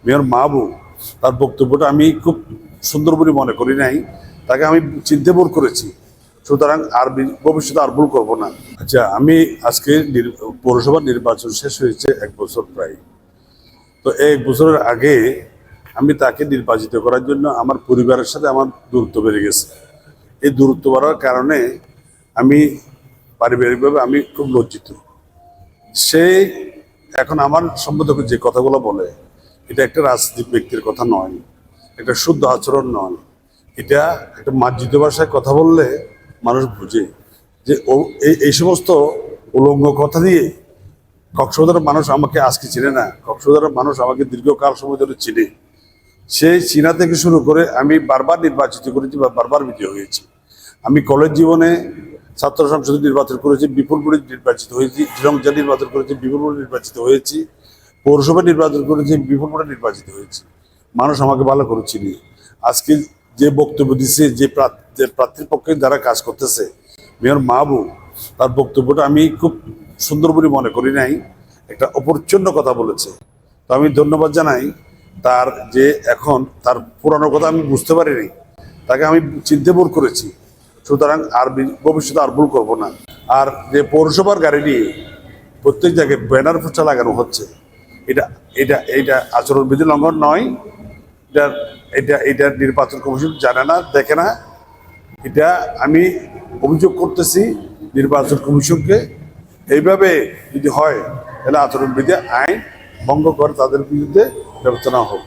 Mayor মাহবুব তার বক্তব্যটা আমি খুব সুন্দর বলে মনে করি নাই, তাকে আমি চিনতে ভুল করেছি, সুতরাং আর ভবিষ্যতে আর ভুল করবো না। আচ্ছা, আমি আজকে পৌরসভা নির্বাচন শেষ হয়েছে 1 বছর প্রায়। তো 1 বছরের আগে আমি তাকে নির্বাচিত করার জন্য আমার পরিবারের সাথে আমার দূরত্ব বেড়ে গেছে। এই দূরত্ব বাড়ার কারণে আমি পারিবারিকভাবে আমি খুব লজ্জিত। সে এখন আমার সম্বোধক যে কথাগুলো বলে, এটা একটা রাজনৈতিক ব্যক্তির কথা নয়, এটা শুদ্ধ আচরণ নয়। এটা একটা মার্জিত ভাষায় কথা বললে মানুষ বুঝে যে ও এই সমস্ত উলঙ্গ কথা দিয়ে কক্সবাজারের মানুষ আমাকে আজকে চিনে না, কক্সবাজারের মানুষ আমাকে দীর্ঘকাল সময় ধরে চিনে। সেই চীনা থেকে শুরু করে আমি বারবার নির্বাচিত করেছি বা বারবার বিজয়ী হয়েছি। আমি কলেজ জীবনে ছাত্র সংসদে নির্বাচন করেছি, বিপুলপুরে নির্বাচিত হয়েছি, জিরংজা নির্বাচন করেছি, বিপুলপুরে নির্বাচিত হয়েছি, পৌরসভা নির্বাচন করেছি, বিপুলপুরে নির্বাচিত হয়েছি। মানুষ আমাকে ভালো করে চিনি। আজকে যে বক্তব্য দিচ্ছে, যে প্রার্থীর পক্ষে যারা কাজ করতেছে, মেয়র মাহবুব তার বক্তব্যটা আমি খুব সুন্দর বলে মনে করি নাই, একটা অপরিচ্ছন্ন কথা বলেছে। তো আমি ধন্যবাদ জানাই তার, যে এখন তার পুরানো কথা আমি বুঝতে পারিনি, তাকে আমি চিনতে ভুল করেছি, সুতরাং আর ভবিষ্যতে আর ভুল করবো না। আর যে পৌরসভার গাড়ি নিয়ে প্রত্যেক জায়গায় ব্যানার পোস্টার লাগানো হচ্ছে, এটা এটা এটা আচরণবিধি লঙ্ঘন নয়। এটা এটা এটা নির্বাচন কমিশন জানে না, দেখে না। এটা আমি অভিযোগ করতেছি নির্বাচন কমিশনকে। এইভাবে যদি হয় তাহলে আচরণবিধি আইন ভঙ্গ করে তাদের বিরুদ্ধে ব্যবস্থা নেওয়া হোক।